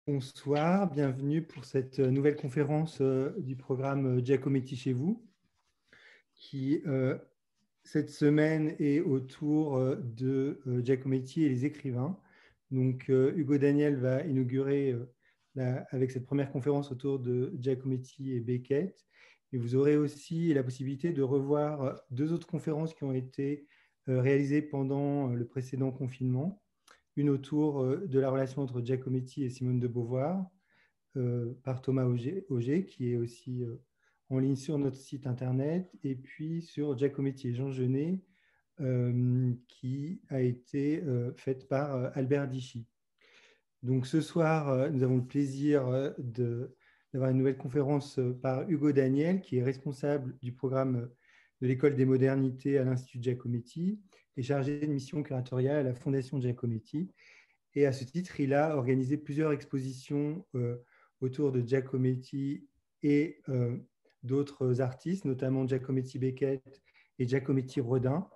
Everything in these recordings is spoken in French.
Bonsoir, bienvenue pour cette nouvelle conférence du programme Giacometti chez vous, qui cette semaine est autour de Giacometti et les écrivains. Donc Hugo Daniel va inaugurer avec cette première conférence autour de Giacometti et Beckett. Et vous aurez aussi la possibilité de revoir deux autres conférences qui ont été réalisées pendant le précédent confinement. Une autour de la relation entre Giacometti et Simone de Beauvoir, par Thomas Auger, qui est aussi en ligne sur notre site internet, et puis sur Giacometti et Jean Genet, qui a été faite par Albert Dichy. Donc ce soir, nous avons le plaisir d'avoir une nouvelle conférence par Hugo Daniel, qui est responsable du programme de l'École des modernités à l'Institut Giacometti et chargé de mission curatoriale à la Fondation Giacometti. Et à ce titre, il a organisé plusieurs expositions autour de Giacometti et d'autres artistes, notamment Giacometti Beckett et Giacometti Rodin.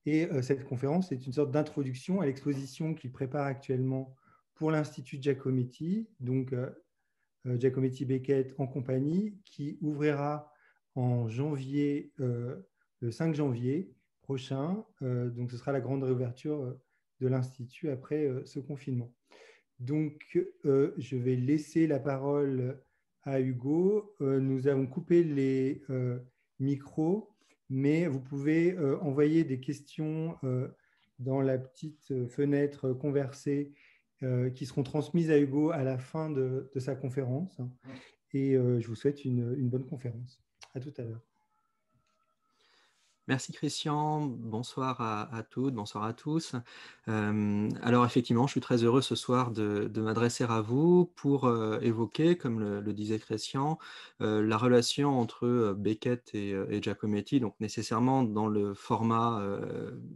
Et cette conférence est une sorte d'introduction à l'exposition qu'il prépare actuellement pour l'Institut Giacometti, donc Giacometti Beckett en compagnie, qui ouvrira en janvier, le 5 janvier prochain. Donc ce sera la grande réouverture de l'Institut après ce confinement. Donc, je vais laisser la parole à Hugo. Nous avons coupé les micros, mais vous pouvez envoyer des questions dans la petite fenêtre conversée qui seront transmises à Hugo à la fin de sa conférence. Et je vous souhaite une bonne conférence. À tout à l'heure. Merci Christian, bonsoir à toutes, bonsoir à tous. Alors effectivement, je suis très heureux ce soir de m'adresser à vous pour évoquer, comme le disait Christian, la relation entre Beckett et Giacometti. Donc nécessairement dans le format,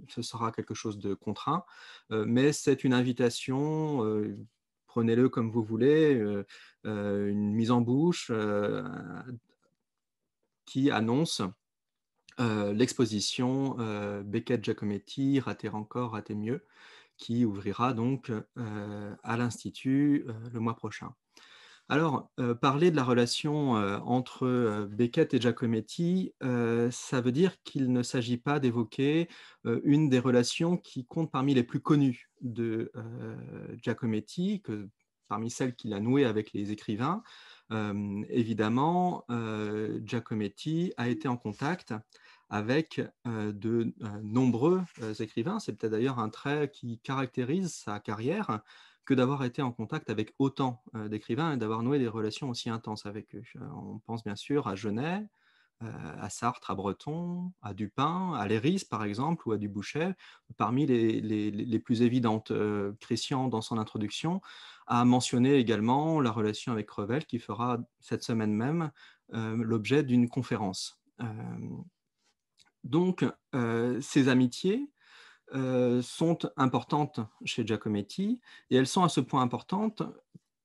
ce sera quelque chose de contraint, mais c'est une invitation, prenez-le comme vous voulez, une mise en bouche qui annonce l'exposition Beckett-Giacometti, rater encore, rater mieux, qui ouvrira donc à l'Institut le mois prochain. Alors, parler de la relation entre Beckett et Giacometti, ça veut dire qu'il ne s'agit pas d'évoquer une des relations qui compte parmi les plus connues de Giacometti, parmi celles qu'il a nouées avec les écrivains. Évidemment, Giacometti a été en contact avec de nombreux écrivains. C'est peut-être d'ailleurs un trait qui caractérise sa carrière que d'avoir été en contact avec autant d'écrivains et d'avoir noué des relations aussi intenses avec eux. On pense bien sûr à Genet, à Sartre, à Breton, à Dupin, à Léris par exemple, ou à Dubouchet, parmi les plus évidentes. Christian, dans son introduction, a mentionné également la relation avec Revel, qui fera cette semaine même l'objet d'une conférence. Donc, ces amitiés sont importantes chez Giacometti, et elles sont à ce point importantes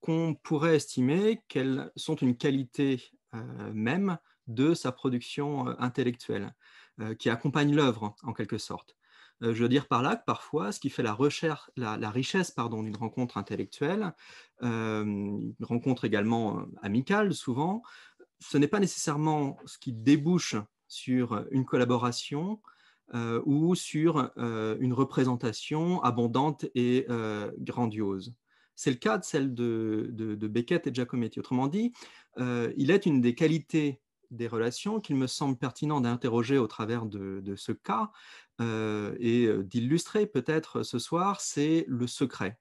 qu'on pourrait estimer qu'elles sont une qualité même de sa production intellectuelle, qui accompagne l'œuvre en quelque sorte. Je veux dire par là que parfois, ce qui fait la richesse d'une rencontre intellectuelle, une rencontre également amicale souvent, ce n'est pas nécessairement ce qui débouche sur une collaboration ou sur une représentation abondante et grandiose. C'est le cas de celle de Beckett et Giacometti. Autrement dit, il est une des qualités des relations qu'il me semble pertinent d'interroger au travers de ce cas et d'illustrer peut-être ce soir, c'est le secret,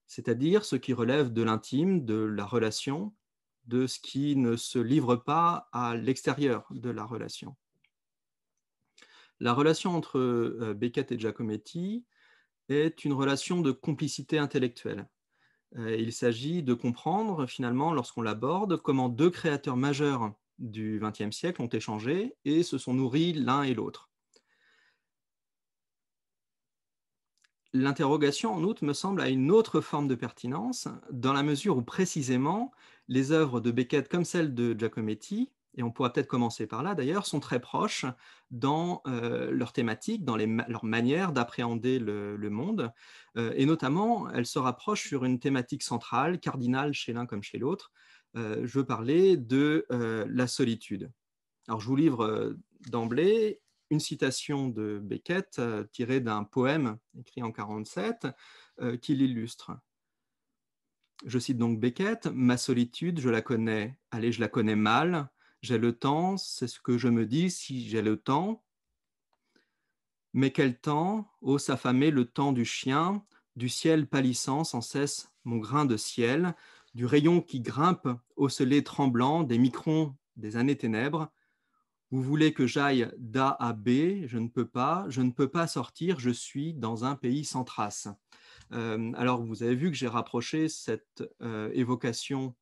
c'est-à-dire ce qui relève de l'intime, de la relation, de ce qui ne se livre pas à l'extérieur de la relation. La relation entre Beckett et Giacometti est une relation de complicité intellectuelle. Il s'agit de comprendre finalement, lorsqu'on l'aborde, comment deux créateurs majeurs du XXe siècle ont échangé et se sont nourris l'un et l'autre. L'interrogation, en outre, me semble à une autre forme de pertinence, dans la mesure où précisément les œuvres de Beckett comme celles de Giacometti et on pourra peut-être commencer par là d'ailleurs, sont très proches dans leur thématique, dans leur manière d'appréhender le monde, et notamment, elles se rapprochent sur une thématique centrale, cardinale chez l'un comme chez l'autre. Je veux parler de la solitude. Alors, je vous livre d'emblée une citation de Beckett tirée d'un poème écrit en 1947 qui l'illustre. Je cite donc Beckett: Ma solitude, je la connais. Allez, je la connais mal. J'ai le temps, c'est ce que je me dis si j'ai le temps. Mais quel temps, ô s'affamer le temps du chien, du ciel pâlissant sans cesse mon grain de ciel, du rayon qui grimpe, ocellé tremblant, des microns des années ténèbres. Vous voulez que j'aille d'A à B, je ne peux pas sortir, je suis dans un pays sans trace. Alors, vous avez vu que j'ai rapproché cette évocation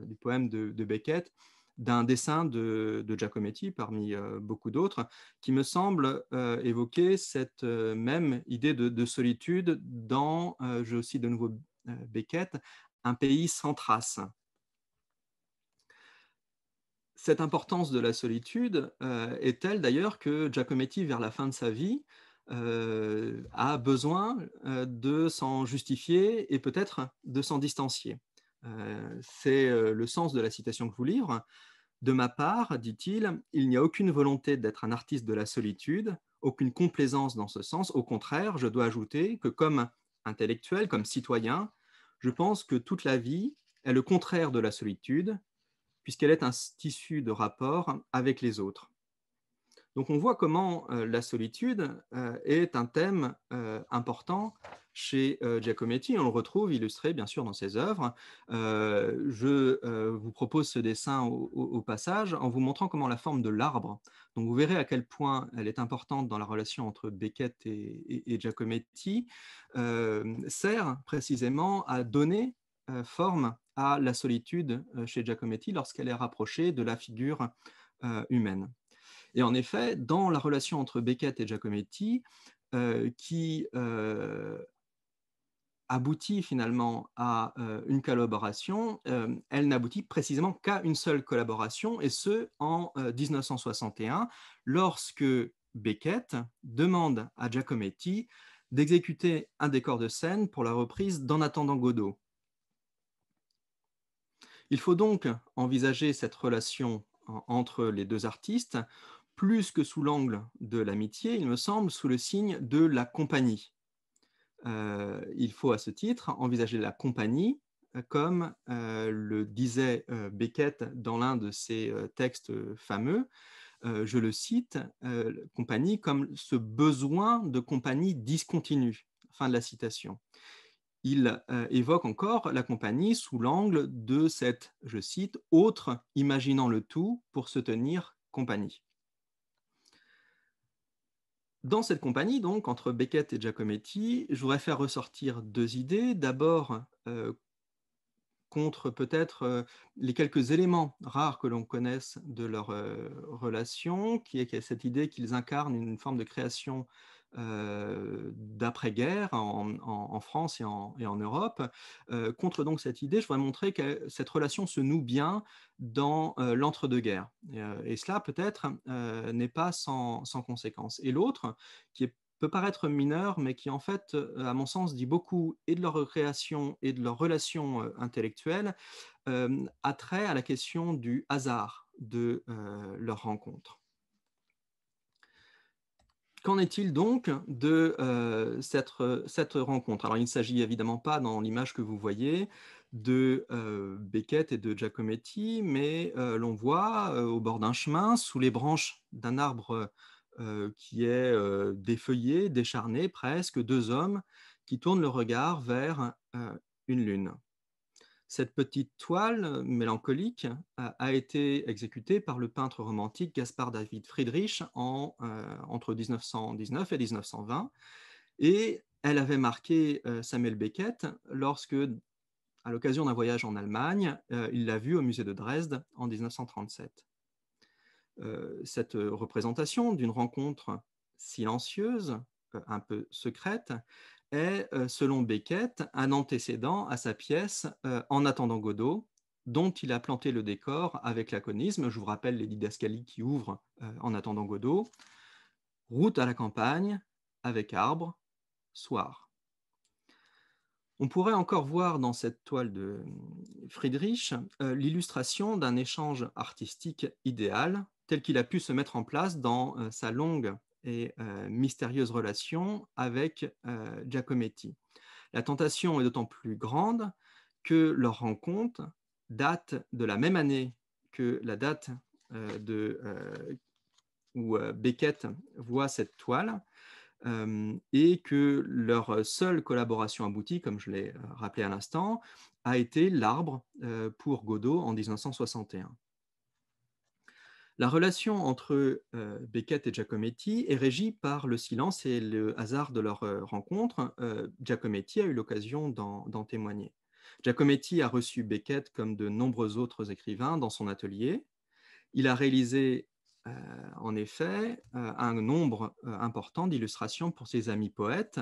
du poème de Beckett d'un dessin de Giacometti, parmi beaucoup d'autres, qui me semble évoquer cette même idée de solitude dans, je cite de nouveau Beckett, un pays sans trace. Cette importance de la solitude est telle d'ailleurs que Giacometti, vers la fin de sa vie, a besoin de s'en justifier et peut-être de s'en distancier. C'est le sens de la citation que je vous livre. De ma part, dit-il, il n'y a aucune volonté d'être un artiste de la solitude, aucune complaisance dans ce sens. Au contraire, je dois ajouter que comme intellectuel, comme citoyen, je pense que toute la vie est le contraire de la solitude, puisqu'elle est un tissu de rapport avec les autres. Donc on voit comment la solitude est un thème important chez Giacometti. On le retrouve illustré bien sûr dans ses œuvres. Je vous propose ce dessin au passage en vous montrant comment la forme de l'arbre, donc vous verrez à quel point elle est importante dans la relation entre Beckett et Giacometti, sert précisément à donner forme à la solitude chez Giacometti lorsqu'elle est rapprochée de la figure humaine. Et en effet, dans la relation entre Beckett et Giacometti, qui aboutit finalement à une collaboration, elle n'aboutit précisément qu'à une seule collaboration, et ce, en 1961, lorsque Beckett demande à Giacometti d'exécuter un décor de scène pour la reprise d'En attendant Godot. Il faut donc envisager cette relation entre les deux artistes plus que sous l'angle de l'amitié, il me semble, sous le signe de la compagnie. Il faut à ce titre envisager la compagnie comme le disait Beckett dans l'un de ses textes fameux, je le cite, compagnie comme ce besoin de compagnie discontinue. Fin de la citation. Il évoque encore la compagnie sous l'angle de cette, je cite, autre imaginant le tout pour se tenir compagnie. Dans cette compagnie, donc, entre Beckett et Giacometti, je voudrais faire ressortir deux idées. D'abord, contre peut-être les quelques éléments rares que l'on connaisse de leur relation, qui est cette idée qu'ils incarnent une forme de création d'après-guerre en France et en Europe. Contre donc cette idée, je voudrais montrer que cette relation se noue bien dans l'entre-deux-guerres. Et cela peut-être n'est pas sans conséquence. Et l'autre, peut paraître mineur, mais qui en fait, à mon sens, dit beaucoup et de leur création et de leur relation intellectuelle, a trait à la question du hasard de leur rencontre. Qu'en est-il donc de cette rencontre? Alors, il ne s'agit évidemment pas, dans l'image que vous voyez, de Beckett et de Giacometti, mais l'on voit au bord d'un chemin, sous les branches d'un arbre qui est défeuillé, décharné presque, deux hommes qui tournent le regard vers une lune. Cette petite toile mélancolique a été exécutée par le peintre romantique Caspar David Friedrich entre 1919 et 1920, et elle avait marqué Samuel Beckett lorsque, à l'occasion d'un voyage en Allemagne, il l'a vue au musée de Dresde en 1937. Cette représentation d'une rencontre silencieuse, un peu secrète, est, selon Beckett, un antécédent à sa pièce En attendant Godot, dont il a planté le décor avec laconisme. Je vous rappelle les didascalies qui ouvrent en attendant Godot. Route à la campagne, avec arbre, soir. On pourrait encore voir dans cette toile de Friedrich l'illustration d'un échange artistique idéal tel qu'il a pu se mettre en place dans sa longue et mystérieuse relation avec Giacometti. La tentation est d'autant plus grande que leur rencontre date de la même année que la date où Beckett voit cette toile, et que leur seule collaboration aboutie, comme je l'ai rappelé à l'instant, a été l'arbre pour Godot en 1961. La relation entre Beckett et Giacometti est régie par le silence et le hasard de leur rencontre. Giacometti a eu l'occasion d'en témoigner. Giacometti a reçu Beckett comme de nombreux autres écrivains dans son atelier. Il a réalisé en effet un nombre important d'illustrations pour ses amis poètes,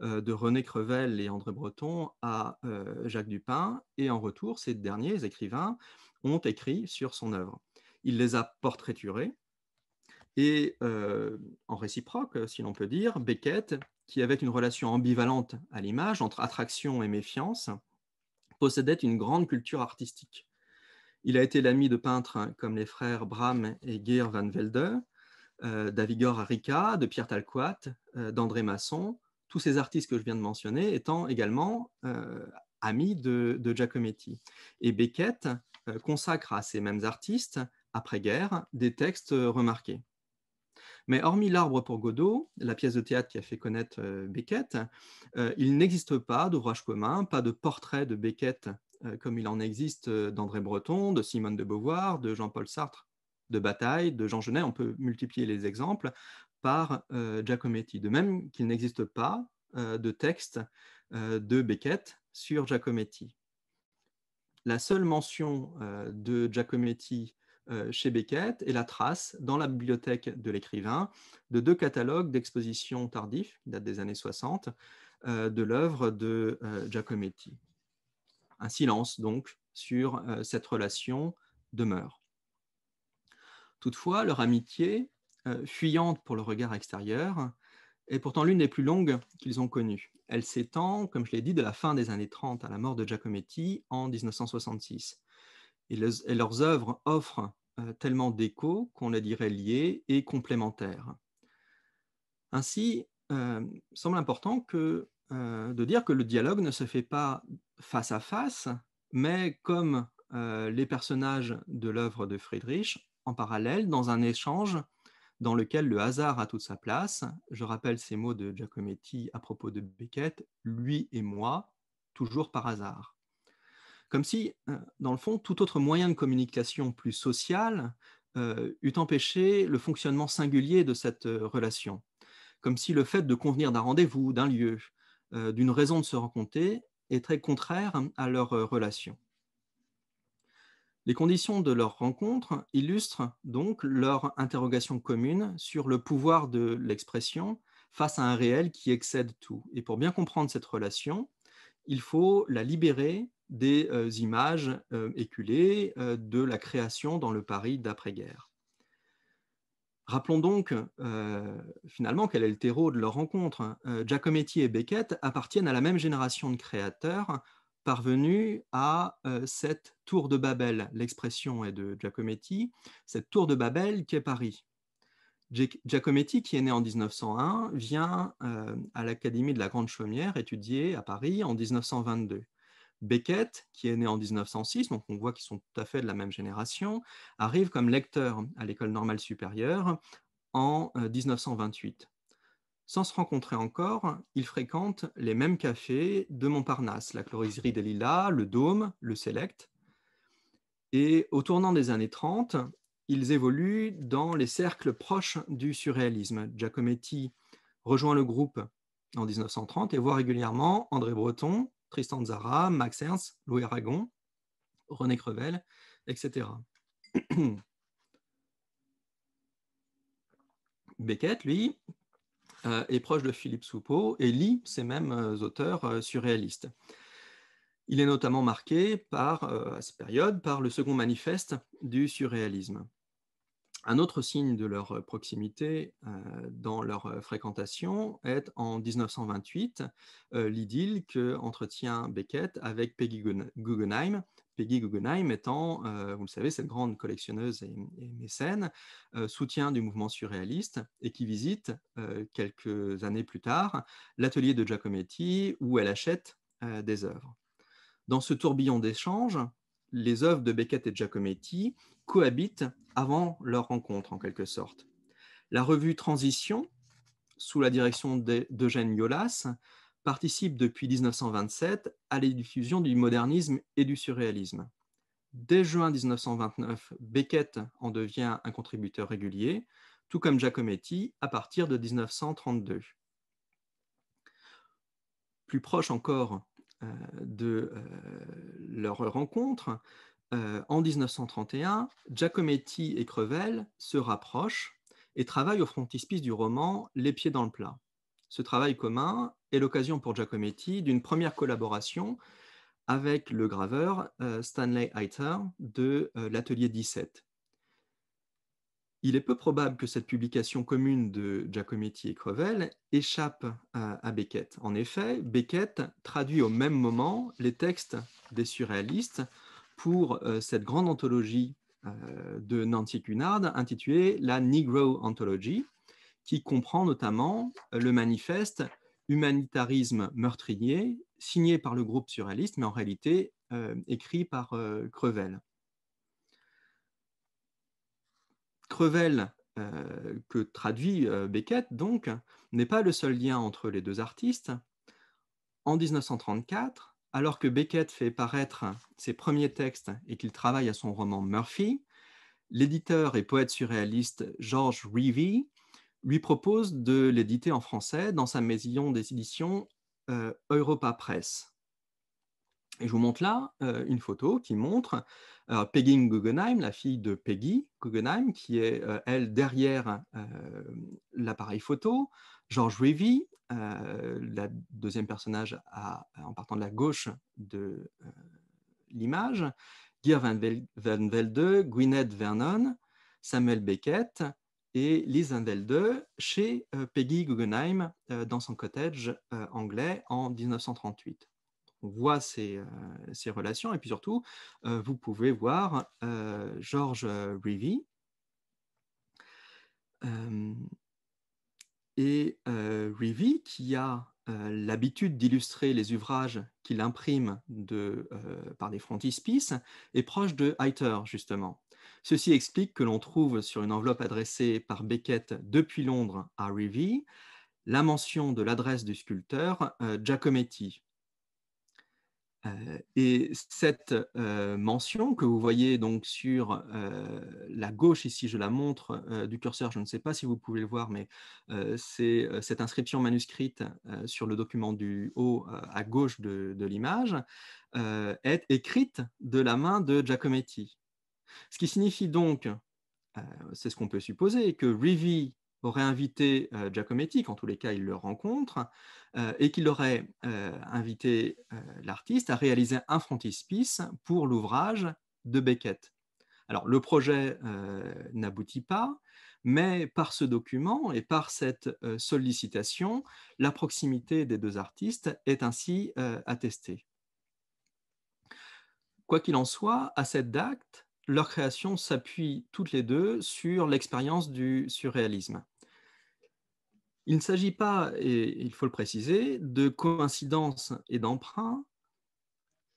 de René Crevel et André Breton à Jacques Dupin, et en retour, ces derniers écrivains ont écrit sur son œuvre. Il les a portraiturés, et en réciproque, si l'on peut dire, Beckett, qui avait une relation ambivalente à l'image, entre attraction et méfiance, possédait une grande culture artistique. Il a été l'ami de peintres comme les frères Bram et Geert van Velde, d'Avigor Arica, de Pierre Talquat, d'André Masson, tous ces artistes que je viens de mentionner étant également amis de Giacometti. Et Beckett consacre à ces mêmes artistes, après-guerre, des textes remarqués. Mais hormis L'Arbre pour Godot, la pièce de théâtre qui a fait connaître Beckett, il n'existe pas d'ouvrage commun, pas de portrait de Beckett comme il en existe d'André Breton, de Simone de Beauvoir, de Jean-Paul Sartre, de Bataille, de Jean Genet. On peut multiplier les exemples par Giacometti. De même qu'il n'existe pas de texte de Beckett sur Giacometti. La seule mention de Giacometti chez Beckett est la trace dans la bibliothèque de l'écrivain de 2 catalogues d'expositions tardifs, qui datent des années 60, de l'œuvre de Giacometti. Un silence donc sur cette relation demeure. Toutefois, leur amitié, fuyante pour le regard extérieur, est pourtant l'une des plus longues qu'ils ont connues. Elle s'étend, comme je l'ai dit, de la fin des années 30 à la mort de Giacometti en 1966. Et leurs œuvres offrent tellement d'échos qu'on les dirait liées et complémentaires. Ainsi, semble important de dire que le dialogue ne se fait pas face à face, mais comme les personnages de l'œuvre de Friedrich, en parallèle, dans un échange dans lequel le hasard a toute sa place. Je rappelle ces mots de Giacometti à propos de Beckett, lui et moi, toujours par hasard. Comme si, dans le fond, tout autre moyen de communication plus social eût empêché le fonctionnement singulier de cette relation. Comme si le fait de convenir d'un rendez-vous, d'un lieu, d'une raison de se rencontrer est très contraire à leur relation. Les conditions de leur rencontre illustrent donc leur interrogation commune sur le pouvoir de l'expression face à un réel qui excède tout. Et pour bien comprendre cette relation, il faut la libérer des images éculées de la création dans le Paris d'après-guerre. Rappelons donc finalement quel est le terreau de leur rencontre. Giacometti et Beckett appartiennent à la même génération de créateurs parvenus à cette tour de Babel. L'expression est de Giacometti, cette tour de Babel qui est Paris. Giacometti, qui est né en 1901, vient à l'Académie de la Grande Chaumière étudier à Paris en 1922. Beckett, qui est né en 1906, donc on voit qu'ils sont tout à fait de la même génération, arrive comme lecteur à l'École normale supérieure en 1928. Sans se rencontrer encore, ils fréquentent les mêmes cafés de Montparnasse, la Chloriserie des Lilas, le Dôme, le Select. Et au tournant des années 30, ils évoluent dans les cercles proches du surréalisme. Giacometti rejoint le groupe en 1930 et voit régulièrement André Breton, Tristan Tzara, Max Ernst, Louis Aragon, René Crevel, etc. Beckett, lui, est proche de Philippe Soupeau et lit ces mêmes auteurs surréalistes. Il est notamment marqué à cette période par le second manifeste du surréalisme. Un autre signe de leur proximité dans leur fréquentation est en 1928, l'idylle qu'entretient Beckett avec Peggy Guggenheim. Peggy Guggenheim étant, vous le savez, cette grande collectionneuse et mécène, soutien du mouvement surréaliste et qui visite quelques années plus tard l'atelier de Giacometti où elle achète des œuvres. Dans ce tourbillon d'échanges, les œuvres de Beckett et Giacometti cohabitent avant leur rencontre, en quelque sorte. La revue Transition, sous la direction d'Eugène Yolas, participe depuis 1927 à la diffusion du modernisme et du surréalisme. Dès juin 1929, Beckett en devient un contributeur régulier, tout comme Giacometti à partir de 1932. Plus proche encore de leur rencontre, en 1931, Giacometti et Crevel se rapprochent et travaillent au frontispice du roman Les pieds dans le plat. Ce travail commun est l'occasion pour Giacometti d'une première collaboration avec le graveur Stanley Hayter de l'atelier 17. Il est peu probable que cette publication commune de Giacometti et Crevel échappe à Beckett. En effet, Beckett traduit au même moment les textes des surréalistes pour cette grande anthologie de Nancy Cunard intitulée la Negro Anthology, qui comprend notamment le manifeste Humanitarisme meurtrier, signé par le groupe surréaliste, mais en réalité écrit par Crevel. Crevel, que traduit Beckett, donc, n'est pas le seul lien entre les deux artistes. En 1934, alors que Beckett fait paraître ses premiers textes et qu'il travaille à son roman Murphy, l'éditeur et poète surréaliste George Reevey lui propose de l'éditer en français dans sa maison d'édition Europa Press. Et je vous montre là une photo qui montre Peggy Guggenheim, la fille de Peggy Guggenheim, qui est, elle, derrière l'appareil photo, George Reevey, la deuxième personnage en partant de la gauche de l'image, Geert Van Velde, Gwyneth Vernon, Samuel Beckett et Liz Van Velde chez Peggy Guggenheim dans son cottage anglais en 1938. On voit ces relations et puis surtout, vous pouvez voir George Reevey Reevey qui a l'habitude d'illustrer les ouvrages qu'il imprime par des frontispices est proche de Hayter, justement. Ceci explique que l'on trouve sur une enveloppe adressée par Beckett depuis Londres à Reevey la mention de l'adresse du sculpteur Giacometti. Et cette mention que vous voyez donc sur la gauche, ici je la montre du curseur, je ne sais pas si vous pouvez le voir, mais c'est cette inscription manuscrite sur le document du haut à gauche de l'image, est écrite de la main de Giacometti. Ce qui signifie donc, c'est ce qu'on peut supposer, que Reevey aurait invité Giacometti, qu'en tous les cas il le rencontre, et qu'il aurait invité l'artiste à réaliser un frontispice pour l'ouvrage de Beckett. Alors le projet n'aboutit pas, mais par ce document et par cette sollicitation, la proximité des deux artistes est ainsi attestée. Quoi qu'il en soit, à cette date, leur création s'appuie toutes les deux sur l'expérience du surréalisme. Il ne s'agit pas, et il faut le préciser, de coïncidence et d'emprunt,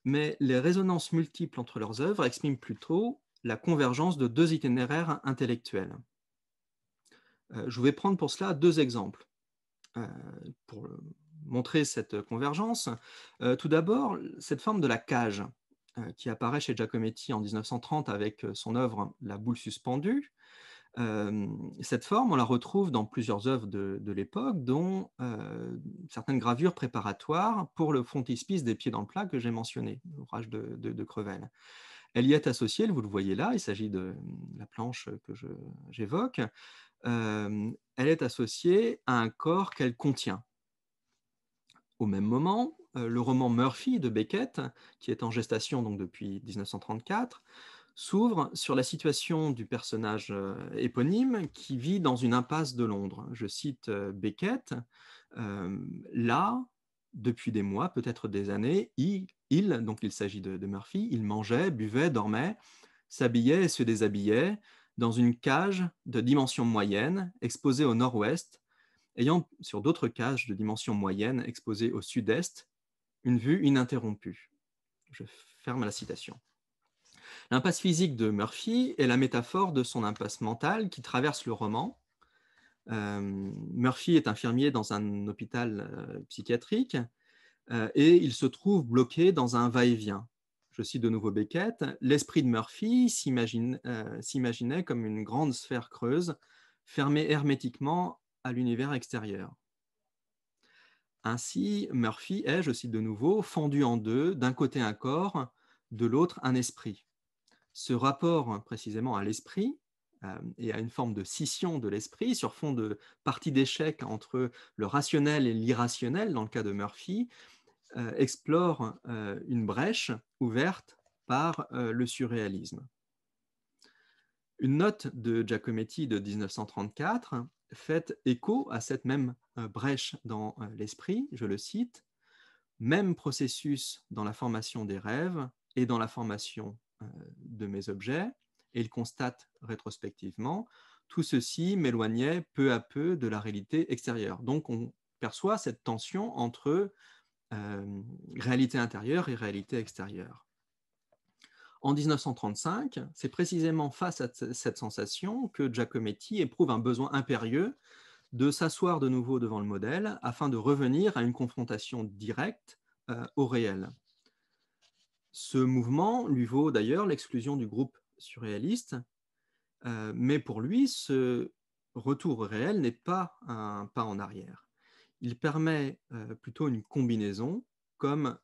mais les résonances multiples entre leurs œuvres expriment plutôt la convergence de deux itinéraires intellectuels. Je vais prendre pour cela deux exemples pour montrer cette convergence. Tout d'abord, cette forme de la cage qui apparaît chez Giacometti en 1930 avec son œuvre La boule suspendue. Cette forme, on la retrouve dans plusieurs œuvres de l'époque, dont certaines gravures préparatoires pour le frontispice des pieds dans le plat que j'ai mentionné, l'ouvrage de Crevel. Elle y est associée, vous le voyez là, il s'agit de la planche que j'évoque, elle est associée à un corps qu'elle contient. Au même moment, le roman Murphy de Beckett, qui est en gestation donc depuis 1934, s'ouvre sur la situation du personnage éponyme qui vit dans une impasse de Londres. Je cite Beckett, là, depuis des mois, peut-être des années, donc il s'agit de Murphy, il mangeait, buvait, dormait, s'habillait et se déshabillait dans une cage de dimension moyenne exposée au nord-ouest, ayant sur d'autres cages de dimension moyenne exposées au sud-est une vue ininterrompue. Je ferme la citation. L'impasse physique de Murphy est la métaphore de son impasse mentale qui traverse le roman. Murphy est infirmier dans un hôpital psychiatrique et il se trouve bloqué dans un va-et-vient. Je cite de nouveau Beckett, l'esprit de Murphy s'imaginait comme une grande sphère creuse, fermée hermétiquement à l'univers extérieur. Ainsi, Murphy est, je cite de nouveau, fendu en deux, d'un côté un corps, de l'autre un esprit. Ce rapport précisément à l'esprit et à une forme de scission de l'esprit sur fond de partie d'échec entre le rationnel et l'irrationnel, dans le cas de Murphy, explore une brèche ouverte par le surréalisme. Une note de Giacometti de 1934 fait écho à cette même brèche dans l'esprit, je le cite, « Même processus dans la formation des rêves et dans la formation de mes objets », et il constate rétrospectivement, tout ceci m'éloignait peu à peu de la réalité extérieure. Donc on perçoit cette tension entre réalité intérieure et réalité extérieure. En 1935, c'est précisément face à cette sensation que Giacometti éprouve un besoin impérieux de s'asseoir de nouveau devant le modèle afin de revenir à une confrontation directe au réel. Ce mouvement lui vaut d'ailleurs l'exclusion du groupe surréaliste, mais pour lui, ce retour au réel n'est pas un pas en arrière. Il permet plutôt une combinaison, comme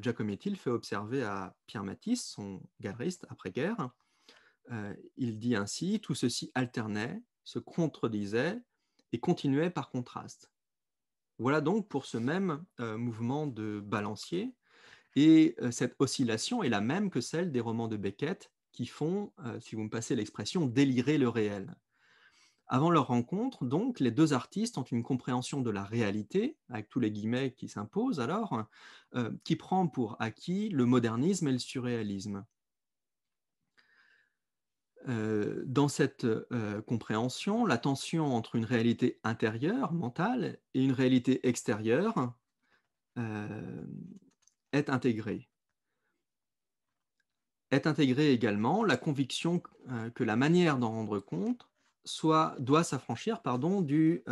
Giacometti le fait observer à Pierre Matisse, son galeriste après-guerre. Il dit ainsi, tout ceci alternait, se contredisait et continuait par contraste. Voilà donc pour ce même mouvement de balancier. Et cette oscillation est la même que celle des romans de Beckett qui font, si vous me passez l'expression, délirer le réel. Avant leur rencontre, donc, les deux artistes ont une compréhension de la réalité, avec tous les guillemets qui s'imposent alors, qui prend pour acquis le modernisme et le surréalisme. Dans cette compréhension, la tension entre une réalité intérieure, mentale, et une réalité extérieure est intégrée. Est intégrée également la conviction que la manière d'en rendre compte doit s'affranchir du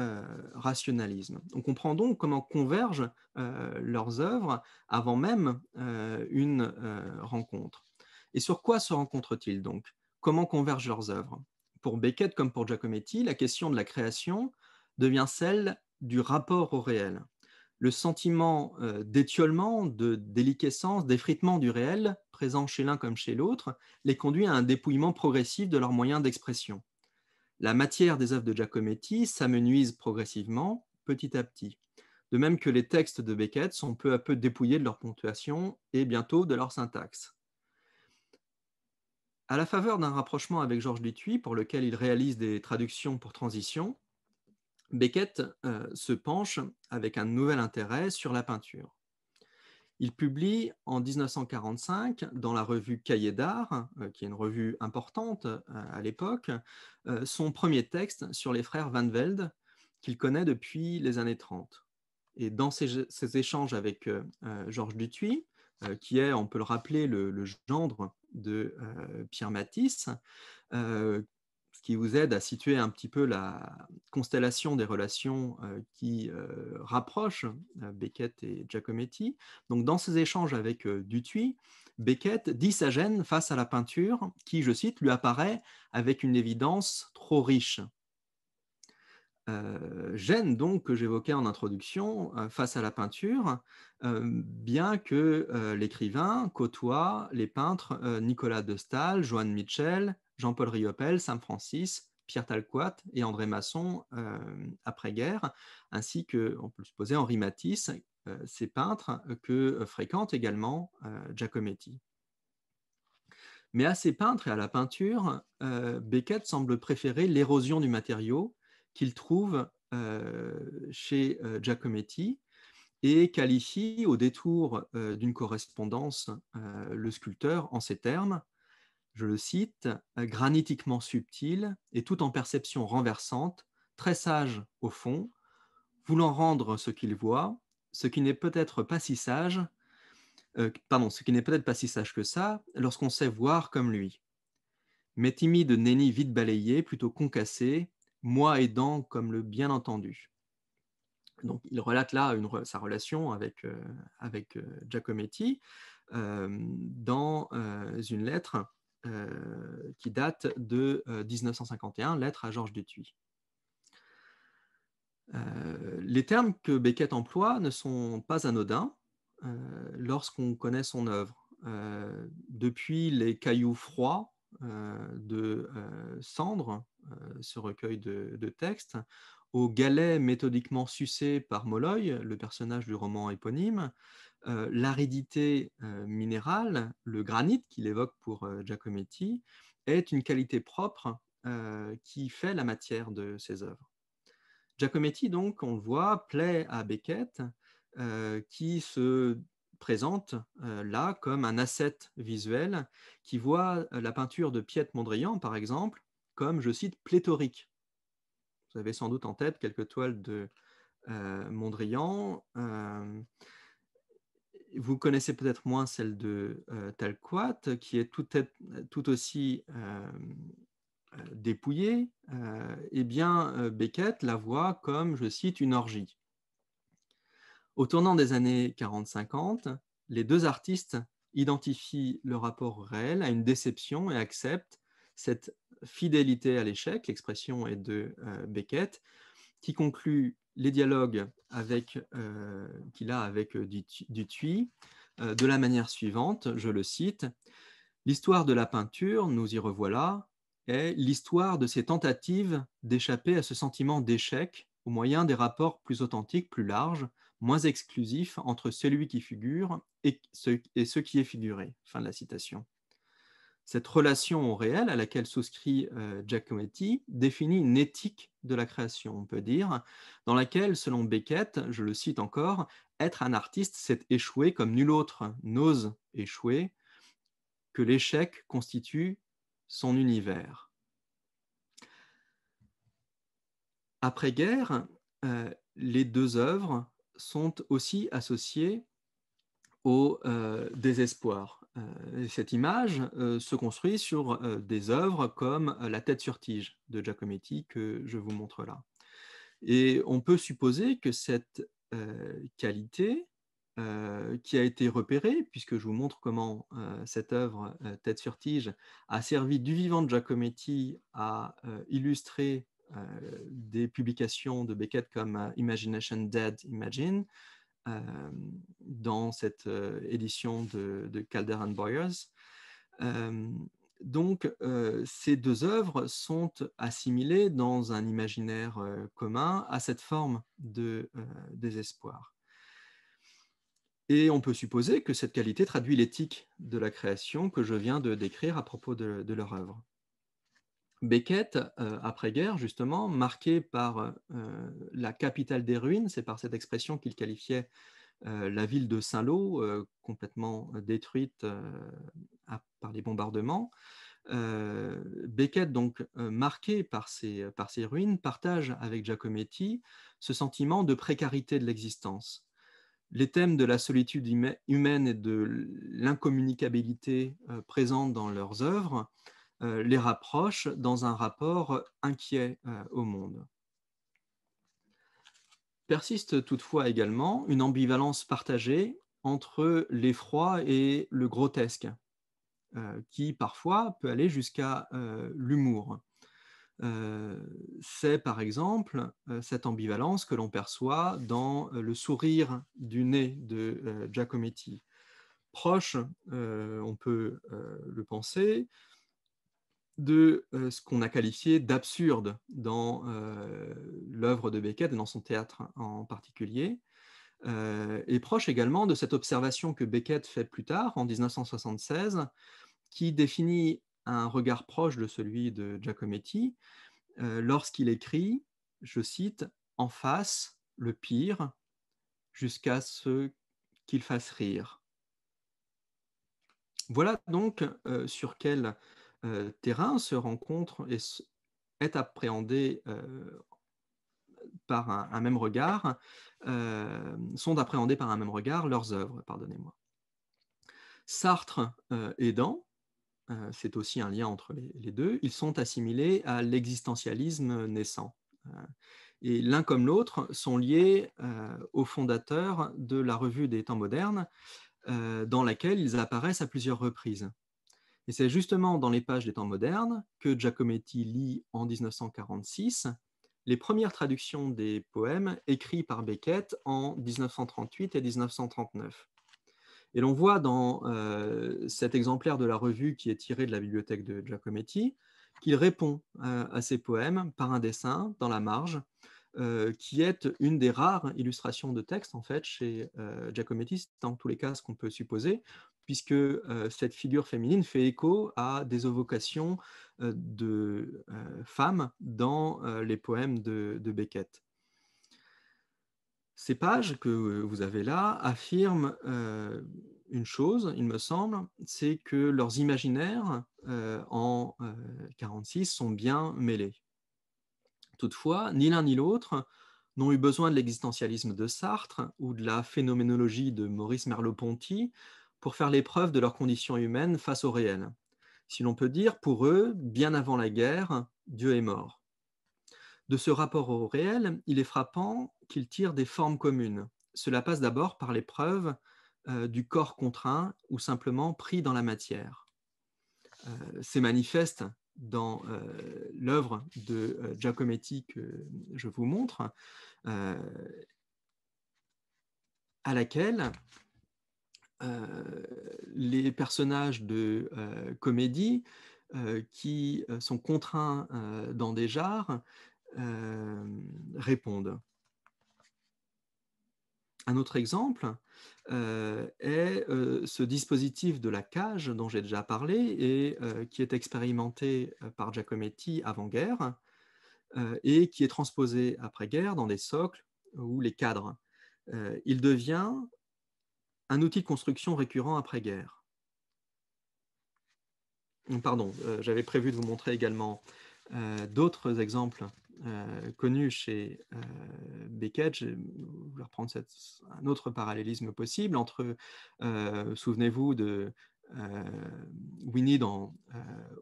rationalisme. On comprend donc comment convergent leurs œuvres avant même une rencontre. Et sur quoi se rencontrent-ils donc? Comment convergent leurs œuvres? Pour Beckett comme pour Giacometti, la question de la création devient celle du rapport au réel. Le sentiment d'étiolement, de déliquescence, d'effritement du réel, présent chez l'un comme chez l'autre, les conduit à un dépouillement progressif de leurs moyens d'expression. La matière des œuvres de Giacometti s'amenuise progressivement, petit à petit. De même que les textes de Beckett sont peu à peu dépouillés de leur ponctuation et bientôt de leur syntaxe. À la faveur d'un rapprochement avec Georges Dutuit, pour lequel il réalise des traductions pour transition, Beckett se penche avec un nouvel intérêt sur la peinture. Il publie en 1945 dans la revue Cahiers d'art, qui est une revue importante à l'époque, son premier texte sur les frères Van Velde qu'il connaît depuis les années 30. Et dans ces échanges avec Georges Dutuit, qui est, on peut le rappeler, le gendre de Pierre Matisse, ce qui vous aide à situer un petit peu la constellation des relations qui rapprochent Beckett et Giacometti. Donc, dans ces échanges avec Dutuit, Beckett dit sa gêne face à la peinture qui, je cite, lui apparaît avec une évidence trop riche. Gêne donc que j'évoquais en introduction face à la peinture, bien que l'écrivain côtoie les peintres Nicolas de Staël, Joan Mitchell, Jean-Paul Riopel, Sam Francis, Pierre Talquat et André Masson après-guerre, ainsi que, on peut le supposer, Henri Matisse, ces peintres que fréquente également Giacometti. Mais à ces peintres et à la peinture, Beckett semble préférer l'érosion du matériau qu'il trouve chez Giacometti et qualifie au détour d'une correspondance le sculpteur en ces termes, je le cite, granitiquement subtil et tout en perception renversante, très sage au fond, voulant rendre ce qu'il voit, ce qui n'est peut-être pas si sage, ce qui n'est peut-être pas si sage que ça, lorsqu'on sait voir comme lui. Mais timide nenni vite balayé, plutôt concassé, moi aidant comme le bien entendu. Donc, il relate là sa relation avec Giacometti dans une lettre qui date de 1951, lettre à Georges Dutuit. Les termes que Beckett emploie ne sont pas anodins lorsqu'on connaît son œuvre. Depuis les cailloux froids de Cendre, ce recueil de textes, au galet méthodiquement sucé par Molloy, le personnage du roman éponyme, l'aridité minérale, le granit qu'il évoque pour Giacometti, est une qualité propre qui fait la matière de ses œuvres. Giacometti, donc, on le voit, plaît à Beckett, qui se présente là comme un asset visuel qui voit la peinture de Piet Mondrian, par exemple, comme, je cite, pléthorique. Vous avez sans doute en tête quelques toiles de Mondrian. Vous connaissez peut-être moins celle de Talquat, qui est tout aussi dépouillée. Eh bien, Beckett la voit comme, je cite, une orgie. Au tournant des années 40-50, les deux artistes identifient le rapport réel à une déception et acceptent cette fidélité à l'échec, l'expression est de Beckett, qui conclut les dialogues qu'il a avec Dutuit de la manière suivante, je le cite, « L'histoire de la peinture, nous y revoilà, est l'histoire de ces tentatives d'échapper à ce sentiment d'échec au moyen des rapports plus authentiques, plus larges, moins exclusifs entre celui qui figure et ce qui est figuré. » Fin de la citation. Cette relation au réel à laquelle souscrit Giacometti définit une éthique de la création, on peut dire, dans laquelle, selon Beckett, je le cite encore, être un artiste, c'est échouer comme nul autre n'ose échouer, que l'échec constitue son univers. Après-guerre, les deux œuvres sont aussi associées au désespoir. Cette image se construit sur des œuvres comme La tête sur tige de Giacometti que je vous montre là. Et on peut supposer que cette qualité qui a été repérée, puisque je vous montre comment cette œuvre Tête sur tige a servi du vivant de Giacometti à illustrer des publications de Beckett comme Imagination Dead, Imagine, dans cette édition de Calder and Boyers. Donc, ces deux œuvres sont assimilées dans un imaginaire commun à cette forme de désespoir. Et on peut supposer que cette qualité traduit l'éthique de la création que je viens de décrire à propos de leur œuvre. Beckett, après-guerre, justement, marqué par la capitale des ruines, c'est par cette expression qu'il qualifiait la ville de Saint-Lô, complètement détruite par les bombardements. Beckett, donc marqué par ces ruines, partage avec Giacometti ce sentiment de précarité de l'existence. Les thèmes de la solitude humaine et de l'incommunicabilité présentes dans leurs œuvres les rapprochent dans un rapport inquiet au monde. Persiste toutefois également une ambivalence partagée entre l'effroi et le grotesque, qui parfois peut aller jusqu'à l'humour. C'est par exemple cette ambivalence que l'on perçoit dans le sourire du nez de Giacometti. Proche, on peut le penser, de ce qu'on a qualifié d'absurde dans l'œuvre de Beckett et dans son théâtre en particulier. est proche également de cette observation que Beckett fait plus tard, en 1976, qui définit un regard proche de celui de Giacometti, lorsqu'il écrit, je cite, « En face, le pire, jusqu'à ce qu'il fasse rire ». Voilà donc sur quel terrain se rencontre et est appréhendé par un même regard, sont appréhendés par un même regard leurs œuvres, pardonnez-moi. Sartre aidant, c'est aussi un lien entre les deux, ils sont assimilés à l'existentialisme naissant. Et l'un comme l'autre sont liés aux fondateurs de la Revue des temps modernes, dans laquelle ils apparaissent à plusieurs reprises. Et c'est justement dans les pages des temps modernes que Giacometti lit en 1946 les premières traductions des poèmes écrits par Beckett en 1938 et 1939. Et l'on voit dans cet exemplaire de la revue qui est tiré de la bibliothèque de Giacometti qu'il répond à ces poèmes par un dessin dans la marge, qui est une des rares illustrations de texte en fait chez Giacometti, c'est dans tous les cas ce qu'on peut supposer, puisque cette figure féminine fait écho à des évocations de femmes dans les poèmes de Beckett. Ces pages que vous avez là affirment une chose, il me semble, c'est que leurs imaginaires en 1946 sont bien mêlés. Toutefois, ni l'un ni l'autre n'ont eu besoin de l'existentialisme de Sartre ou de la phénoménologie de Maurice Merleau-Ponty pour faire l'épreuve de leur condition humaine face au réel. Si l'on peut dire, pour eux, bien avant la guerre, Dieu est mort. De ce rapport au réel, il est frappant qu'il tire des formes communes. Cela passe d'abord par l'épreuve du corps contraint ou simplement pris dans la matière. C'est manifeste dans l'œuvre de Giacometti que je vous montre, à laquelle les personnages de comédie qui sont contraints dans des jarres répondent. Un autre exemple est ce dispositif de la cage dont j'ai déjà parlé et qui est expérimenté par Giacometti avant-guerre et qui est transposé après-guerre dans des socles ou les cadres. Il devient un outil de construction récurrent après-guerre. Pardon, j'avais prévu de vous montrer également d'autres exemples connus chez Beckett. Je vais vous reprendre un autre parallélisme possible entre, souvenez-vous de Winnie dans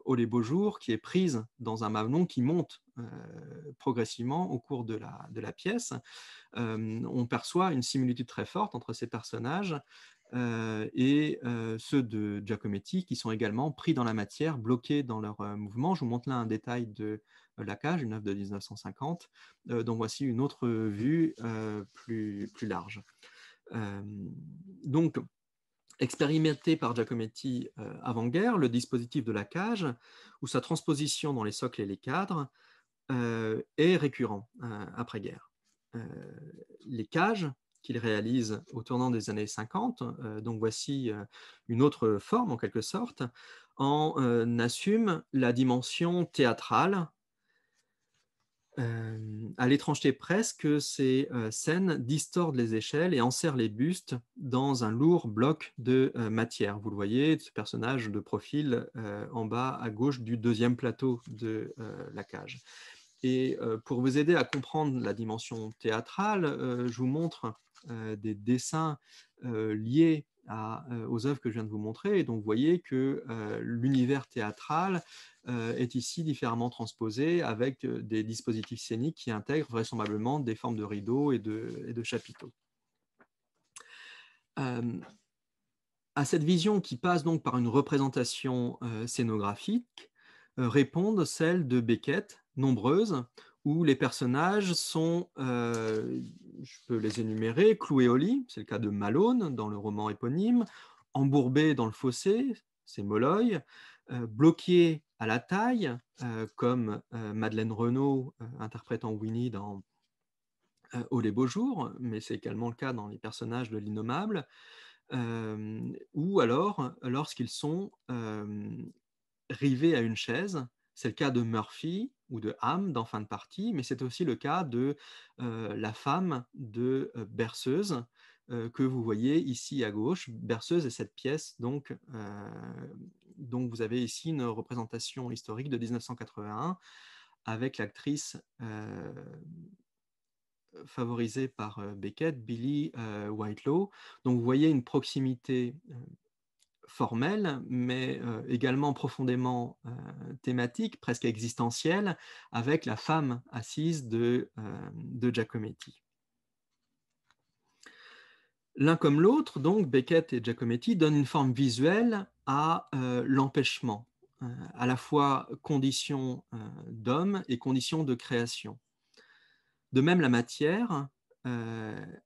Oh les beaux jours, qui est prise dans un mamelon qui monte progressivement au cours de la pièce. On perçoit une similitude très forte entre ces personnages et ceux de Giacometti qui sont également pris dans la matière, bloqués dans leur mouvement. Je vous montre là un détail de La Cage, une œuvre de 1950, dont voici une autre vue plus large. Donc, expérimenté par Giacometti avant-guerre, le dispositif de La Cage, ou sa transposition dans les socles et les cadres, est récurrent après-guerre. Les cages qu'il réalise au tournant des années 50, donc voici une autre forme en quelque sorte, en assume la dimension théâtrale. À l'étrangeté presque, ces scènes distordent les échelles et enserrent les bustes dans un lourd bloc de matière. Vous le voyez, ce personnage de profil en bas à gauche du deuxième plateau de La Cage. Et pour vous aider à comprendre la dimension théâtrale, je vous montre des dessins liés aux œuvres que je viens de vous montrer. Et donc, vous voyez que l'univers théâtral est ici différemment transposé avec des dispositifs scéniques qui intègrent vraisemblablement des formes de rideaux et de chapiteaux. À cette vision qui passe donc par une représentation scénographique, répondent celles de Beckett, nombreuses, où les personnages sont, je peux les énumérer, cloués au lit, c'est le cas de Malone dans le roman éponyme, embourbés dans le fossé, c'est Molloy, bloqués à la taille, comme Madeleine Renaud interprétant Winnie dans au Les Beaux Jours, mais c'est également le cas dans les personnages de l'Innommable, ou alors lorsqu'ils sont rivés à une chaise. C'est le cas de Murphy ou de Ham dans Fin de partie, mais c'est aussi le cas de la femme de Berceuse, que vous voyez ici à gauche. Berceuse est cette pièce, donc vous avez ici une représentation historique de 1981 avec l'actrice favorisée par Beckett, Billie Whitelaw. Donc vous voyez une proximité formelle, mais également profondément thématique, presque existentielle, avec la femme assise de Giacometti. L'un comme l'autre, donc Beckett et Giacometti, donnent une forme visuelle à l'empêchement, à la fois condition d'homme et condition de création. De même, la matière, elle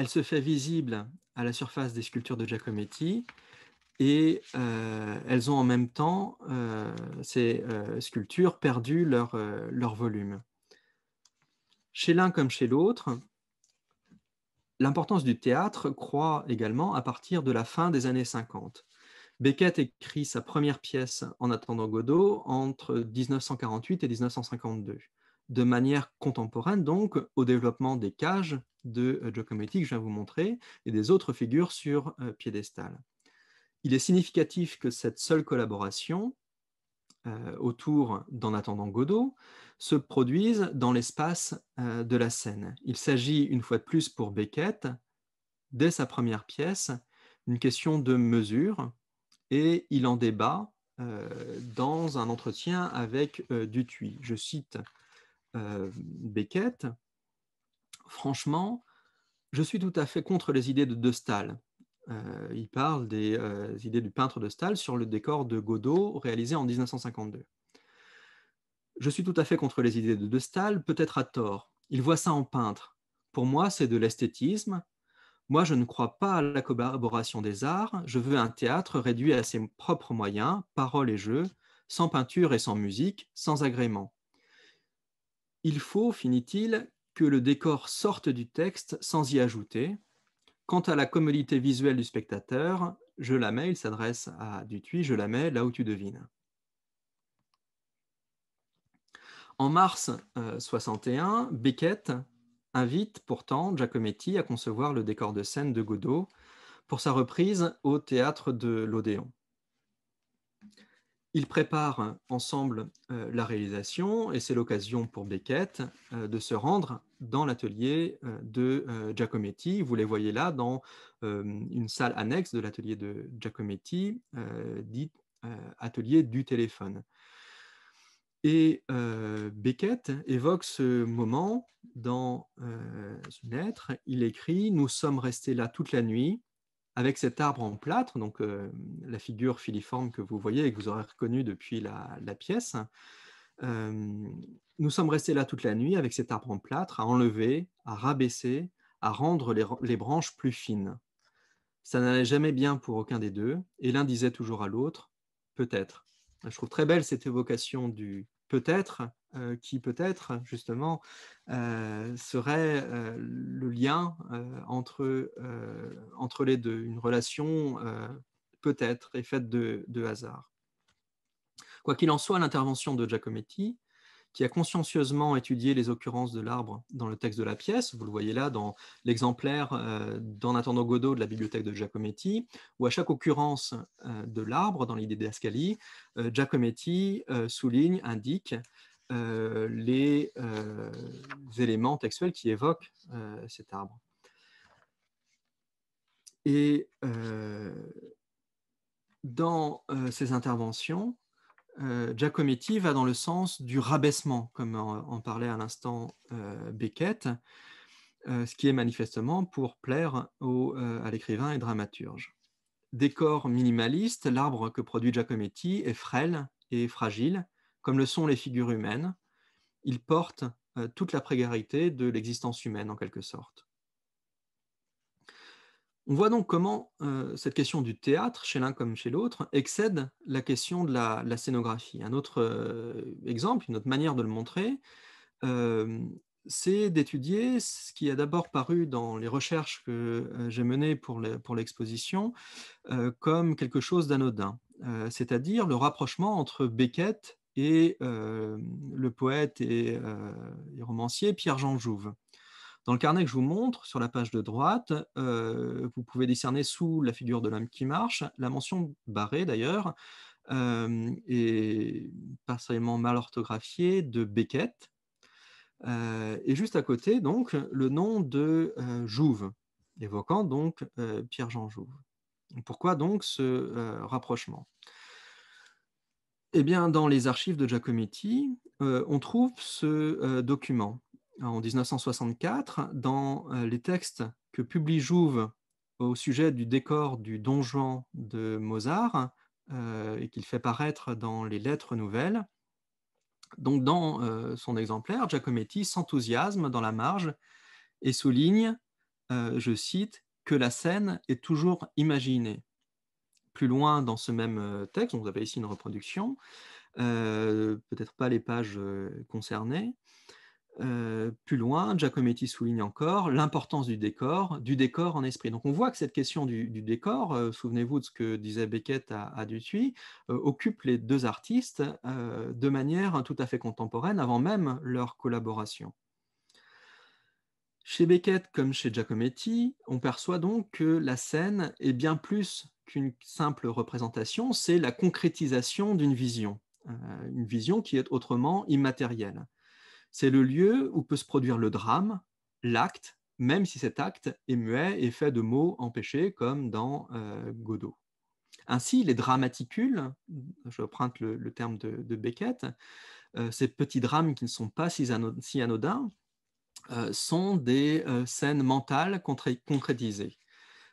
se fait visible à la surface des sculptures de Giacometti, et elles ont en même temps, ces sculptures, perdu leur volume. Chez l'un comme chez l'autre, l'importance du théâtre croît également à partir de la fin des années 50. Beckett écrit sa première pièce En attendant Godot entre 1948 et 1952, de manière contemporaine donc au développement des cages de Giacometti que je viens vous montrer et des autres figures sur piédestal. Il est significatif que cette seule collaboration autour d'En attendant Godot se produise dans l'espace de la scène. Il s'agit une fois de plus pour Beckett, dès sa première pièce, une question de mesure, et il en débat dans un entretien avec Dutuit. Je cite Beckett: « Franchement, je suis tout à fait contre les idées de Staël. » Il parle des idées du peintre de Staël sur le décor de Godot réalisé en 1952. « Je suis tout à fait contre les idées de Staël, peut-être à tort. Il voit ça en peintre. Pour moi, c'est de l'esthétisme. Moi, je ne crois pas à la collaboration des arts. Je veux un théâtre réduit à ses propres moyens, paroles et jeux, sans peinture et sans musique, sans agrément. Il faut, finit-il, que le décor sorte du texte sans y ajouter. Quant à la commodité visuelle du spectateur, je la mets, il s'adresse à Dutuit, je la mets là où tu devines. » En mars 61, Beckett invite pourtant Giacometti à concevoir le décor de scène de Godot pour sa reprise au théâtre de l'Odéon. Ils préparent ensemble la réalisation et c'est l'occasion pour Beckett de se rendre dans l'atelier de Giacometti. Vous les voyez là dans une salle annexe de l'atelier de Giacometti, dit atelier du téléphone. Et Beckett évoque ce moment dans une lettre. Il écrit « Nous sommes restés là toute la nuit, avec cet arbre en plâtre », donc la figure filiforme que vous voyez et que vous aurez reconnue depuis la pièce. « Nous sommes restés là toute la nuit, avec cet arbre en plâtre, à enlever, à rabaisser, à rendre les branches plus fines. Ça n'allait jamais bien pour aucun des deux, et l'un disait toujours à l'autre « peut-être ». Je trouve très belle cette évocation du peut-être, qui peut-être justement serait le lien entre les deux, une relation peut-être et faite de hasard. Quoi qu'il en soit, l'intervention de Giacometti, qui a consciencieusement étudié les occurrences de l'arbre dans le texte de la pièce, vous le voyez là dans l'exemplaire d'En attendant Godot de la bibliothèque de Giacometti, où à chaque occurrence de l'arbre dans l'idée d'Ascali, Giacometti souligne, indique les éléments textuels qui évoquent cet arbre. Et dans ces interventions, Giacometti va dans le sens du rabaissement, comme en parlait à l'instant Beckett, ce qui est manifestement pour plaire à l'écrivain et dramaturge. Décor minimaliste, l'arbre que produit Giacometti est frêle et fragile, comme le sont les figures humaines. Il porte toute la précarité de l'existence humaine, en quelque sorte. On voit donc comment cette question du théâtre, chez l'un comme chez l'autre, excède la question de la scénographie. Un autre exemple, une autre manière de le montrer, c'est d'étudier ce qui a d'abord paru dans les recherches que j'ai menées pour l'exposition comme quelque chose d'anodin, c'est-à-dire le rapprochement entre Beckett et le poète et romancier Pierre-Jean Jouve. Dans le carnet que je vous montre, sur la page de droite, vous pouvez discerner sous la figure de l'homme qui marche la mention barrée d'ailleurs, et partiellement mal orthographiée, de Beckett, et juste à côté, donc, le nom de Jouve, évoquant donc Pierre-Jean Jouve. Pourquoi donc ce rapprochement? Eh bien, dans les archives de Giacometti, on trouve ce document. En 1964, dans les textes que publie Jouve au sujet du décor du Don Juan de Mozart, et qu'il fait paraître dans les Lettres nouvelles, donc dans son exemplaire, Giacometti s'enthousiasme dans la marge et souligne, je cite, que la scène est toujours imaginée. Plus loin dans ce même texte, donc vous avez ici une reproduction, peut-être pas les pages concernées. Plus loin, Giacometti souligne encore l'importance du décor en esprit. Donc on voit que cette question du décor, souvenez-vous de ce que disait Beckett à Dutuit, occupe les deux artistes de manière tout à fait contemporaine avant même leur collaboration. Chez Beckett comme chez Giacometti, on perçoit donc que la scène est bien plus qu'une simple représentation, c'est la concrétisation d'une vision, une vision qui est autrement immatérielle. C'est le lieu où peut se produire le drame, l'acte, même si cet acte est muet et fait de mots empêchés, comme dans Godot. Ainsi, les dramaticules, je emprunte le terme de Beckett, ces petits drames qui ne sont pas si anodins, sont des scènes mentales concrétisées.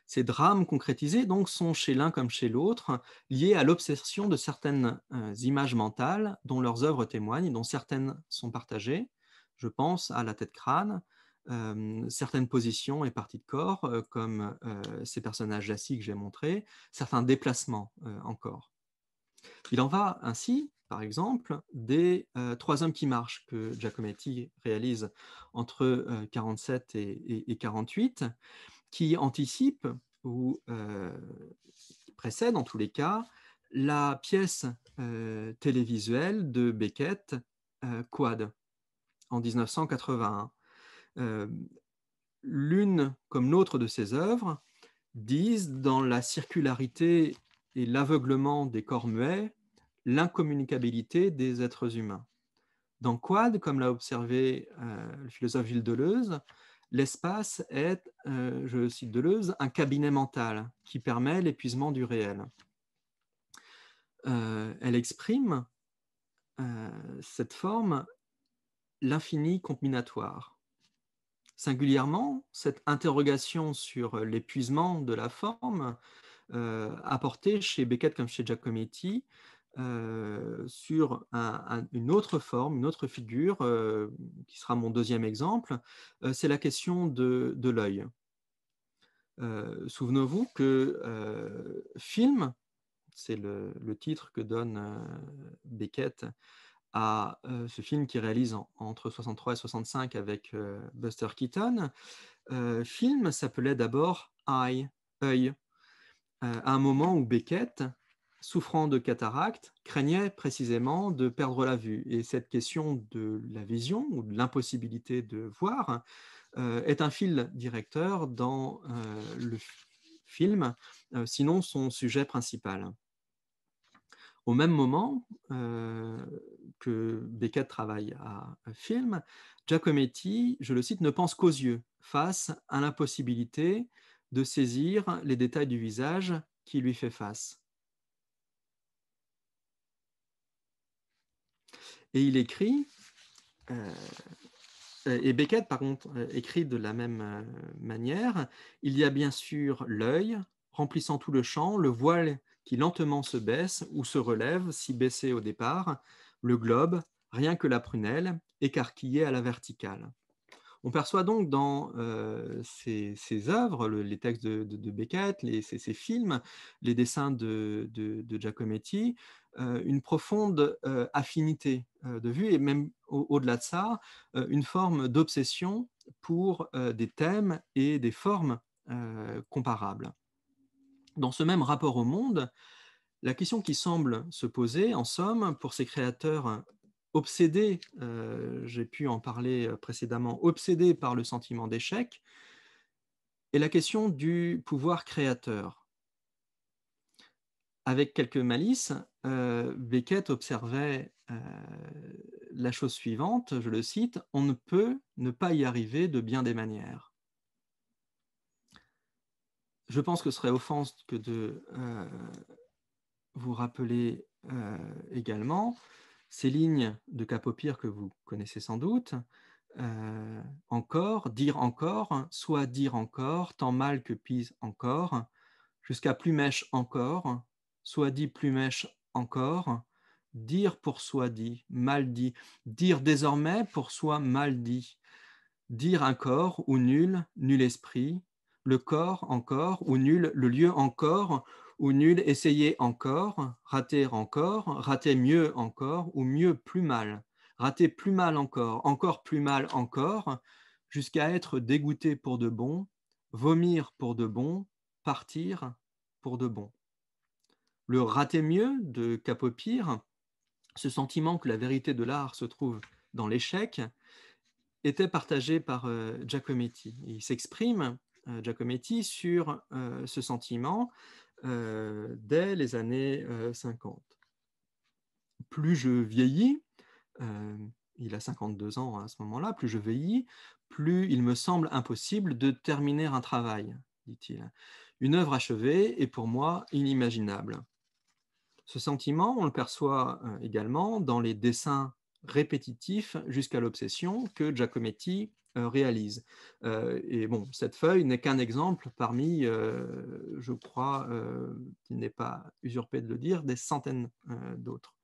Ces drames concrétisés donc sont chez l'un comme chez l'autre liés à l'obsession de certaines images mentales dont leurs œuvres témoignent, dont certaines sont partagées. Je pense à la tête-crâne, certaines positions et parties de corps, comme ces personnages assis que j'ai montrés, certains déplacements encore. Il en va ainsi, par exemple, des Trois hommes qui marchent que Giacometti réalise entre 1947 et 1948, qui anticipent ou précèdent en tous les cas la pièce télévisuelle de Beckett, Quad, en 1981. L'une comme l'autre de ses œuvres disent dans la circularité et l'aveuglement des corps muets l'incommunicabilité des êtres humains. Dans Quad, comme l'a observé le philosophe Gilles Deleuze, l'espace est, je cite Deleuze, un cabinet mental qui permet l'épuisement du réel. Elle exprime cette forme, l'infini combinatoire. Singulièrement, cette interrogation sur l'épuisement de la forme apportée chez Beckett comme chez Giacometti sur une autre forme, une autre figure, qui sera mon deuxième exemple, c'est la question de l'œil. Souvenez-vous que film, c'est le titre que donne Beckett à ce film qu'il réalise entre 63 et 65 avec Buster Keaton. Film s'appelait d'abord Eye, œil, à un moment où Beckett, souffrant de cataracte, craignait précisément de perdre la vue. Et cette question de la vision ou de l'impossibilité de voir est un fil directeur dans le film, sinon son sujet principal. Au même moment que Beckett travaille à un film, Giacometti, je le cite, ne pense qu'aux yeux face à l'impossibilité de saisir les détails du visage qui lui fait face. Et il écrit, et Beckett par contre écrit de la même manière, il y a bien sûr l'œil remplissant tout le champ, le voile qui lentement se baisse ou se relève, si baissé au départ, le globe, rien que la prunelle, écarquillée à la verticale. On perçoit donc dans ces œuvres, les textes de Beckett, ces films, les dessins de Giacometti, une profonde affinité de vue et même au-delà de ça, une forme d'obsession pour des thèmes et des formes comparables. Dans ce même rapport au monde, la question qui semble se poser, en somme, pour ces créateurs obsédés, j'ai pu en parler précédemment, obsédés par le sentiment d'échec, est la question du pouvoir créateur. Avec quelques malices, Beckett observait la chose suivante, je le cite, « On ne peut ne pas y arriver de bien des manières ». Je pense que ce serait offense que de vous rappeler également ces lignes de Capopir que vous connaissez sans doute. Encore, soit dire encore, tant mal que pise encore, jusqu'à plus mèche encore, soit dit plus mèche encore, dire pour soi dit, mal dit, dire désormais pour soi mal dit, dire un corps ou nul, nul esprit, le corps encore, ou nul, le lieu encore, ou nul, essayer encore, rater mieux encore, ou mieux plus mal, rater plus mal encore plus mal encore, jusqu'à être dégoûté pour de bon, vomir pour de bon, partir pour de bon. Le rater mieux de Capopir, ce sentiment que la vérité de l'art se trouve dans l'échec, était partagé par Giacometti. Il s'exprime, Giacometti, sur ce sentiment dès les années 50. Plus je vieillis, il a 52 ans à ce moment-là, plus je vieillis, plus il me semble impossible de terminer un travail, dit-il. Une œuvre achevée est pour moi inimaginable. Ce sentiment, on le perçoit également dans les dessins répétitifs jusqu'à l'obsession que Giacometti réalise. Et bon, cette feuille n'est qu'un exemple parmi, je crois, qu'il n'est pas usurpé de le dire, des centaines d'autres.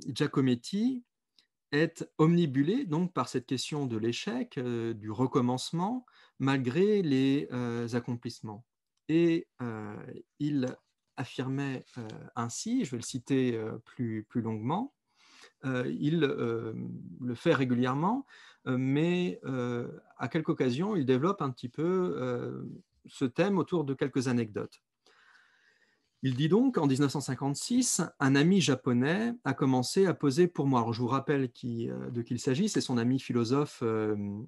Giacometti est omnibulé donc par cette question de l'échec, du recommencement, malgré les accomplissements. Et il affirmait ainsi, je vais le citer plus longuement, il le fait régulièrement, mais à quelques occasions, il développe un petit peu ce thème autour de quelques anecdotes. Il dit donc, en 1956, un ami japonais a commencé à poser pour moi. Alors, je vous rappelle de qui il s'agit, c'est son ami philosophe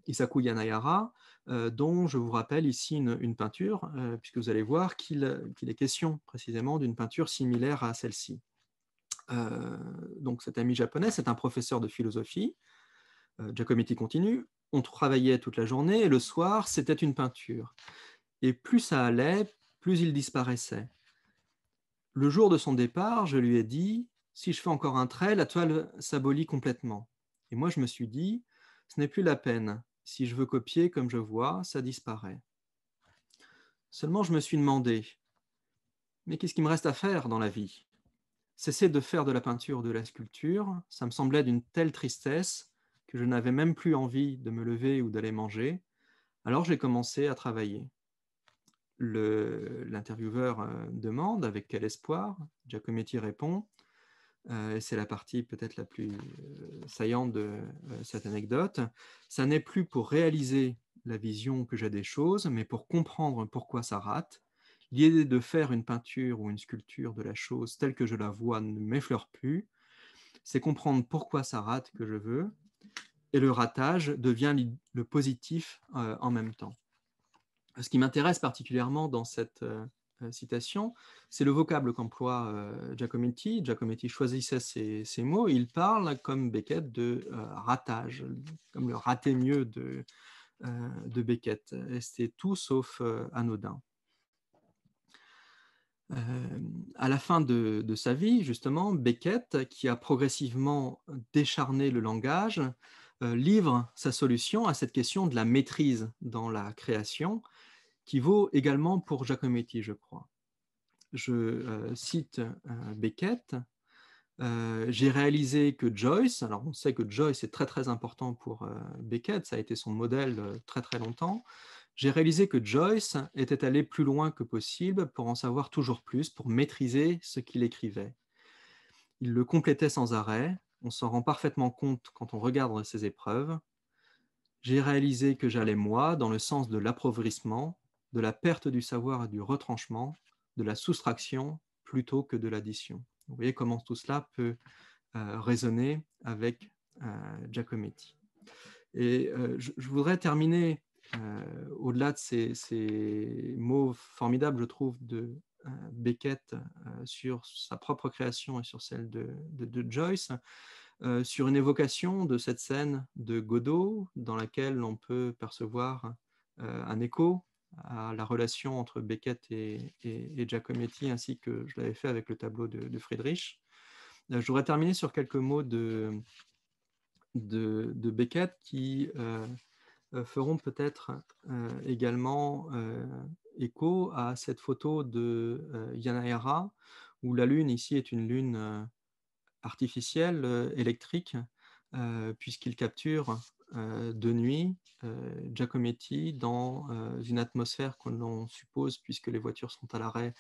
Isaku Yanayara, dont je vous rappelle ici une peinture, puisque vous allez voir qu'il est question précisément d'une peinture similaire à celle-ci. Donc cet ami japonais, c'est un professeur de philosophie. Giacometti continue, on travaillait toute la journée et le soir, c'était une peinture. Et plus ça allait, plus il disparaissait. Le jour de son départ, je lui ai dit « Si je fais encore un trait, la toile s'abolit complètement. » Et moi, je me suis dit « Ce n'est plus la peine. Si je veux copier comme je vois, ça disparaît. » Seulement, je me suis demandé « Mais qu'est-ce qu'il me reste à faire dans la vie ?» Cesser de faire de la peinture ou de la sculpture, ça me semblait d'une telle tristesse que je n'avais même plus envie de me lever ou d'aller manger. Alors j'ai commencé à travailler. L'intervieweur demande avec quel espoir. Giacometti répond, et c'est la partie peut-être la plus saillante de cette anecdote, ça n'est plus pour réaliser la vision que j'ai des choses, mais pour comprendre pourquoi ça rate. L'idée de faire une peinture ou une sculpture de la chose telle que je la vois ne m'effleure plus. C'est comprendre pourquoi ça rate que je veux, et le ratage devient le positif en même temps. Ce qui m'intéresse particulièrement dans cette citation, c'est le vocable qu'emploie Giacometti. Giacometti choisissait ses mots, et il parle, comme Beckett, de ratage, comme le rater mieux de Beckett. Et c'est tout sauf anodin. À la fin de sa vie, justement, Beckett, qui a progressivement décharné le langage, livre sa solution à cette question de la maîtrise dans la création, qui vaut également pour Giacometti, je crois. Je cite Beckett, J'ai réalisé que Joyce, alors on sait que Joyce est très très important pour Beckett, ça a été son modèle très très longtemps. J'ai réalisé que Joyce était allé plus loin que possible pour en savoir toujours plus, pour maîtriser ce qu'il écrivait. Il le complétait sans arrêt, on s'en rend parfaitement compte quand on regarde ses épreuves. J'ai réalisé que j'allais, moi, dans le sens de l'appauvrissement, de la perte du savoir et du retranchement, de la soustraction plutôt que de l'addition. Vous voyez comment tout cela peut résonner avec Giacometti. Et je voudrais terminer, au-delà de ces mots formidables, je trouve, de Beckett sur sa propre création et sur celle de Joyce, sur une évocation de cette scène de Godot, dans laquelle on peut percevoir un écho à la relation entre Beckett et Giacometti, ainsi que je l'avais fait avec le tableau de Friedrich. Je voudrais terminer sur quelques mots de Beckett qui feront peut-être également écho à cette photo de Yanayara, où la lune ici est une lune artificielle, électrique, puisqu'il capture de nuit Giacometti dans une atmosphère que l'on suppose, puisque les voitures sont à l'arrêt,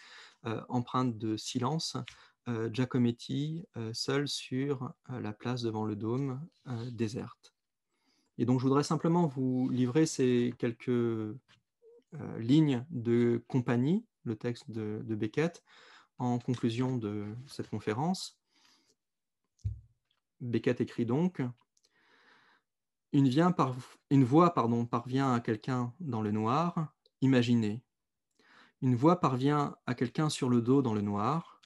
empreinte de silence, Giacometti seul sur la place devant le dôme, déserte. Et donc je voudrais simplement vous livrer ces quelques lignes de compagnie, le texte de Beckett, en conclusion de cette conférence. Beckett écrit donc: une voix parvient à quelqu'un dans le noir, imaginez. Une voix parvient à quelqu'un sur le dos dans le noir.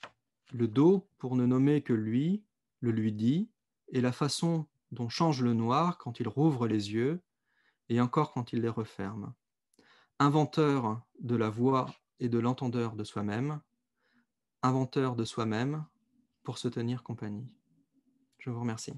Le dos, pour ne nommer que lui, le lui dit, et la façon dont change le noir quand il rouvre les yeux, et encore quand il les referme. Inventeur de la voix et de l'entendeur de soi-même, inventeur de soi-même pour se tenir compagnie. Je vous remercie.